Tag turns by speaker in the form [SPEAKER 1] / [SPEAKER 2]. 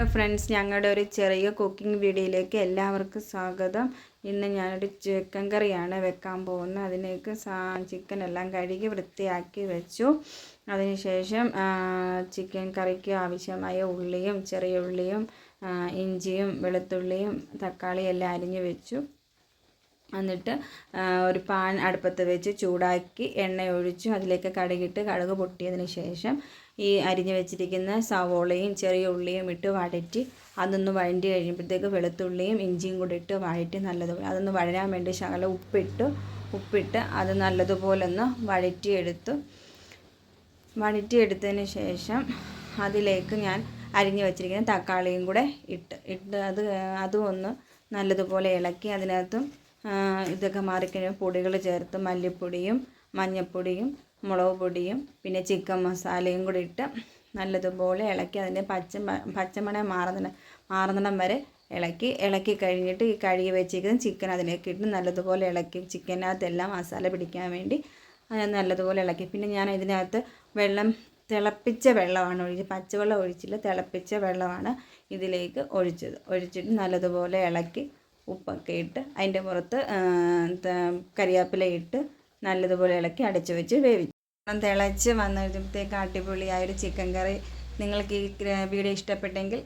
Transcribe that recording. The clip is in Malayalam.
[SPEAKER 1] ഫ്രണ്ട്സ്, ഞങ്ങളുടെ ഒരു ചെറിയ കുക്കിംഗ് വീഡിയോയിലേക്ക് എല്ലാവർക്കും സ്വാഗതം. ഇന്ന് ഞാനൊരു ചിക്കൻ കറിയാണ് വെക്കാൻ പോകുന്നത്. അതിലേക്ക് ചിക്കൻ എല്ലാം കഴുകി വൃത്തിയാക്കി വെച്ചു. അതിനുശേഷം ചിക്കൻ കറിക്ക് ആവശ്യമായ ഉള്ളിയും ചെറിയ ഉള്ളിയും ഇഞ്ചിയും വെളുത്തുള്ളിയും തക്കാളിയും എല്ലാം അരിഞ്ഞു വെച്ചു. എന്നിട്ട് ഒരു പാൻ അടുപ്പത്ത് വെച്ച് ചൂടാക്കി എണ്ണ ഒഴിച്ചു. അതിലേക്ക് കടുകിട്ട് കടുക് പൊട്ടിയതിന് ശേഷം ഈ അരിഞ്ഞു വെച്ചിരിക്കുന്ന സവോളയും ചെറിയ ഉള്ളിയും ഇട്ട് വഴറ്റി അതൊന്ന് വഴറ്റി കഴിയുമ്പോഴത്തേക്ക് വെളുത്തുള്ളിയും ഇഞ്ചിയും കൂടി ഇട്ട് വഴറ്റി നല്ലതുപോലെ അതൊന്ന് വഴരാൻ വേണ്ടി ശകലം ഉപ്പിട്ട് അത് നല്ലതുപോലെ ഒന്ന് വഴറ്റിയെടുത്തതിന് ശേഷം അതിലേക്ക് ഞാൻ അരിഞ്ഞു വെച്ചിരിക്കുന്ന തക്കാളിയും കൂടെ ഇട്ട് അതും ഒന്ന് നല്ലതുപോലെ ഇളക്കി അതിനകത്തും ഇതൊക്കെ മാറിക്കഴിഞ്ഞാൽ പൊടികൾ ചേർത്ത് മല്ലിപ്പൊടിയും മഞ്ഞൾപ്പൊടിയും മുളക് പൊടിയും പിന്നെ ചിക്കൻ മസാലയും കൂടി ഇട്ട് നല്ലതുപോലെ ഇളക്കി അതിൻ്റെ പച്ചമണം മാറുന്നിടം വരെ ഇളക്കി കഴിഞ്ഞിട്ട് ഈ കഴുകി വെച്ചിരിക്കുന്ന ചിക്കൻ അതിലേക്ക് ഇട്ട് നല്ലതുപോലെ ഇളക്കി ചിക്കനകത്തെല്ലാം മസാല പിടിക്കാൻ വേണ്ടി നല്ലതുപോലെ ഇളക്കി. പിന്നെ ഞാൻ ഇതിനകത്ത് തിളപ്പിച്ച വെള്ളമാണ് പച്ചവെള്ളം ഒഴിച്ചില്ല, തിളപ്പിച്ച വെള്ളമാണ് ഇതിലേക്ക് ഒഴിച്ചിട്ട് നല്ലതുപോലെ ഇളക്കി ഉപ്പൊക്കെ ഇട്ട് അതിൻ്റെ പുറത്ത് കരിവേപ്പില ഇട്ട് നല്ലതുപോലെ ഇളക്കി അടച്ചു വെച്ച് വേവിച്ചു. തിളച്ച് വന്നപ്പോഴത്തേക്ക് അടിപൊളിയായൊരു ചിക്കൻ കറി. നിങ്ങൾക്ക് ഈ വീഡിയോ ഇഷ്ടപ്പെട്ടെങ്കിൽ